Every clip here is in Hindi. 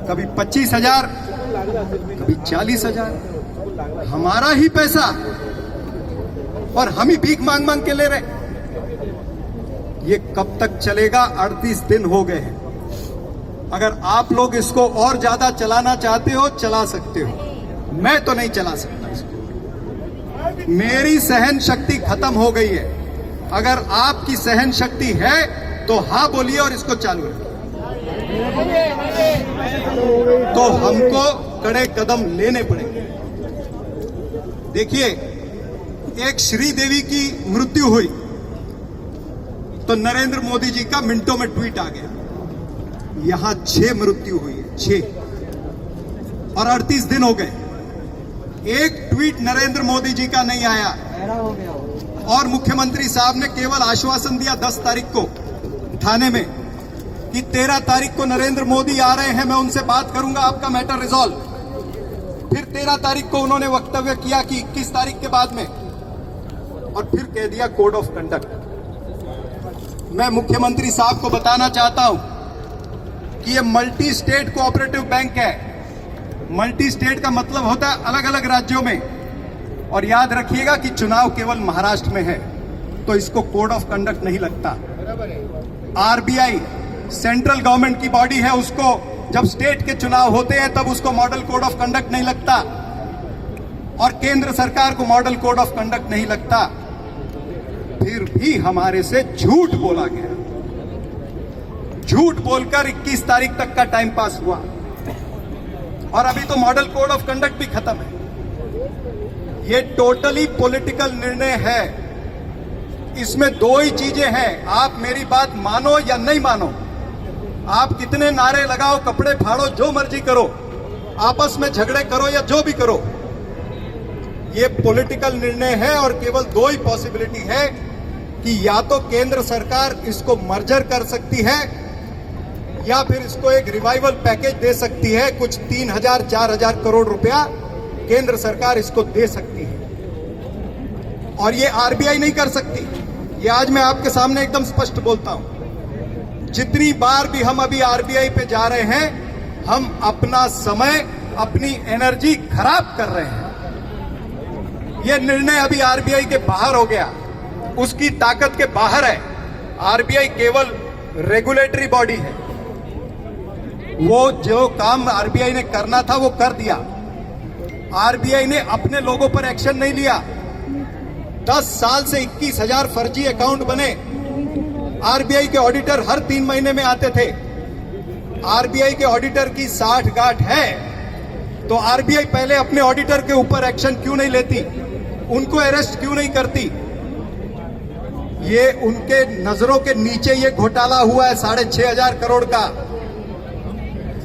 कभी 25,000, कभी 40,000। हमारा ही पैसा और हम ही भीख मांग मांग के ले रहे। ये कब तक चलेगा? 38 दिन हो गए हैं। अगर आप लोग इसको और ज्यादा चलाना चाहते हो, चला सकते हो। मैं तो नहीं चला सकता इसको। मेरी सहन शक्ति खत्म हो गई है। अगर आपकी सहन शक्ति है तो हाँ बोलिए और इसको चालू रखिए। तो हमको कड़े कदम लेने पड़ेंगे। देखिए, एक श्रीदेवी की मृत्यु हुई तो नरेंद्र मोदी जी का मिनटों में ट्वीट आ गया। यहां 6 मृत्यु हुई है, 6, और 38 दिन हो गए। एक ट्वीट नरेंद्र मोदी जी का नहीं आया और मुख्यमंत्री साहब ने केवल आश्वासन दिया 10 तारीख को थाने में कि 13 तारीख को नरेंद्र मोदी आ रहे हैं, मैं उनसे बात करूंगा, आपका मैटर रिजॉल्व। फिर 13 तारीख को उन्होंने वक्तव्य किया कि 21 तारीख के बाद में, और फिर कह दिया कोड ऑफ कंडक्ट। मैं मुख्यमंत्री साहब को बताना चाहता हूं कि यह मल्टी स्टेट कोऑपरेटिव बैंक है। मल्टी स्टेट का मतलब होता है अलग अलग राज्यों में, और याद रखिएगा कि चुनाव केवल महाराष्ट्र में है, तो इसको कोड ऑफ कंडक्ट नहीं लगता। आरबीआई सेंट्रल गवर्नमेंट की बॉडी है, उसको जब स्टेट के चुनाव होते हैं तब उसको मॉडल कोड ऑफ कंडक्ट नहीं लगता, और केंद्र सरकार को मॉडल कोड ऑफ कंडक्ट नहीं लगता। फिर भी हमारे से झूठ बोला गया। झूठ बोलकर 21 तारीख तक का टाइम पास हुआ, और अभी तो मॉडल कोड ऑफ कंडक्ट भी खत्म है। ये टोटली पॉलिटिकल निर्णय है। इसमें 2 ही चीजें हैं, आप मेरी बात मानो या नहीं मानो। आप कितने नारे लगाओ, कपड़े फाड़ो, जो मर्जी करो, आपस में झगड़े करो या जो भी करो, ये पॉलिटिकल निर्णय है। और केवल 2 ही पॉसिबिलिटी है कि या तो केंद्र सरकार इसको मर्जर कर सकती है, या फिर इसको एक रिवाइवल पैकेज दे सकती है। कुछ 3,000-4,000 करोड़ रुपया केंद्र सरकार इसको दे सकती है, और ये आरबीआई नहीं कर सकती। ये आज मैं आपके सामने एकदम स्पष्ट बोलता हूं। जितनी बार भी हम अभी आरबीआई पे जा रहे हैं, हम अपना समय, अपनी एनर्जी खराब कर रहे हैं। यह निर्णय अभी आरबीआई के बाहर हो गया, उसकी ताकत के बाहर है। आरबीआई केवल रेगुलेटरी बॉडी है। वो जो काम आरबीआई ने करना था वो कर दिया। आरबीआई ने अपने लोगों पर एक्शन नहीं लिया। 10 साल से 21,000 फर्जी अकाउंट बने। आरबीआई के ऑडिटर हर 3 महीने में आते थे। आरबीआई के ऑडिटर की 60 गांठ है, तो आरबीआई पहले अपने ऑडिटर के ऊपर एक्शन क्यों नहीं लेती? उनको अरेस्ट क्यों नहीं करती? ये उनके नजरों के नीचे ये घोटाला हुआ है 6,500 करोड़ का।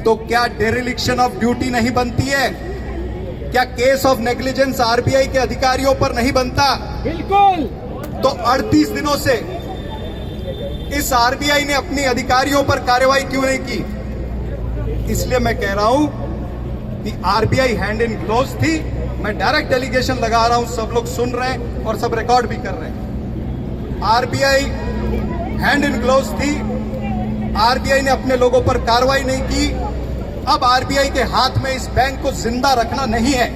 तो क्या डेरिलिक्शन ऑफ ड्यूटी नहीं बनती है? क्या केस ऑफ नेग्लिजेंस आरबीआई के अधिकारियों पर नहीं बनता? बिल्कुल। तो 38 दिनों से इस आरबीआई ने अपनी अधिकारियों पर कार्रवाई क्यों नहीं की? इसलिए मैं कह रहा हूं कि आरबीआई हैंड इन ग्लोव्स थी। मैं डायरेक्ट डेलीगेशन लगा रहा हूं, सब लोग सुन रहे हैं और सब रिकॉर्ड भी कर रहे हैं। आरबीआई हैंड इन ग्लोव्स थी। आरबीआई ने अपने लोगों पर कार्रवाई नहीं की। अब आरबीआई के हाथ में इस बैंक को जिंदा रखना नहीं है।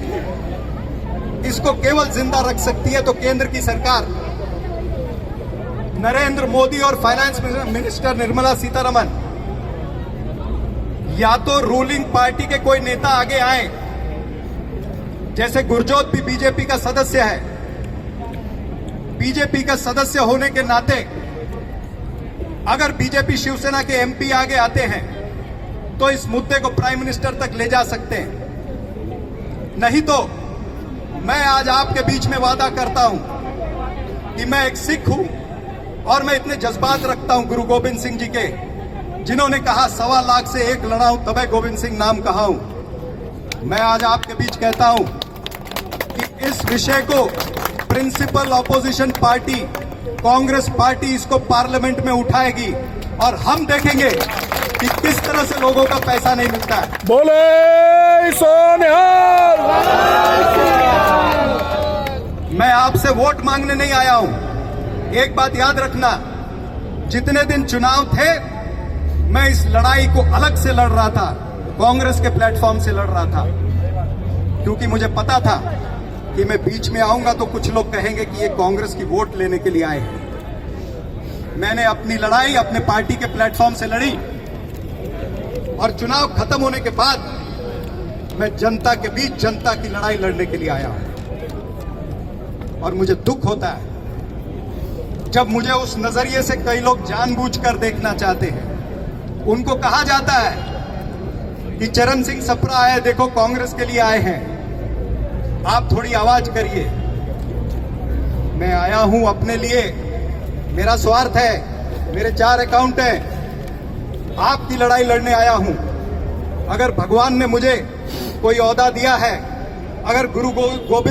इसको केवल जिंदा रख सकती है तो केंद्र की सरकार, नरेंद्र मोदी और फाइनेंस मिनिस्टर निर्मला सीतारमन। या तो रूलिंग पार्टी के कोई नेता आगे आए, जैसे गुरजोत भी बीजेपी का सदस्य है। बीजेपी का सदस्य होने के नाते अगर बीजेपी शिवसेना के एमपी आगे आते हैं तो इस मुद्दे को प्राइम मिनिस्टर तक ले जा सकते हैं। नहीं तो मैं आज आपके बीच में वादा करता हूं कि मैं एक सिख हूं और मैं इतने जज्बात रखता हूं गुरु गोविंद सिंह जी के, जिन्होंने कहा 1.25 लाख से 1 लड़ा हूं तबे गोविंद सिंह नाम कहा हूं। मैं आज आपके बीच कहता हूं कि इस विषय को principal opposition party Congress party इसको पार्लियामेंट में उठाएगी, और हम देखेंगे कि किस तरह से लोगों का पैसा नहीं मिलता है। बोले सोनिहाल। मैं आपसे वोट मांगने नहीं आया हूं। एक बात याद रखना, जितने दिन चुनाव थे मैं इस लड़ाई को अलग से लड़ रहा था। कांग्रेस के प्लेटफॉर्म से लड़ रहा था, क्योंकि मुझे पता था कि मैं बीच में आऊंगा तो कुछ लोग कहेंगे कि ये कांग्रेस की वोट लेने के लिए आए हैं। मैंने अपनी लड़ाई अपने पार्टी के प्लेटफॉर्म से लड़ी और चुनाव खत्म होने के बाद मैं जनता के बीच जनता की लड़ाई लड़ने के लिए आया हूं। और मुझे दुख होता है जब मुझे उस नजरिए से कई लोग जानबूझकर देखना चाहते हैं। उनको कहा जाता है कि चरण सिंह सप्रा आए, देखो कांग्रेस के लिए आए हैं, आप थोड़ी आवाज करिए। मैं आया हूं अपने लिए, मेरा स्वार्थ है, मेरे 4 अकाउंट हैं, आपकी लड़ाई लड़ने आया हूं। अगर भगवान ने मुझे कोई ओहदा दिया है, अगर गुरु गोविंद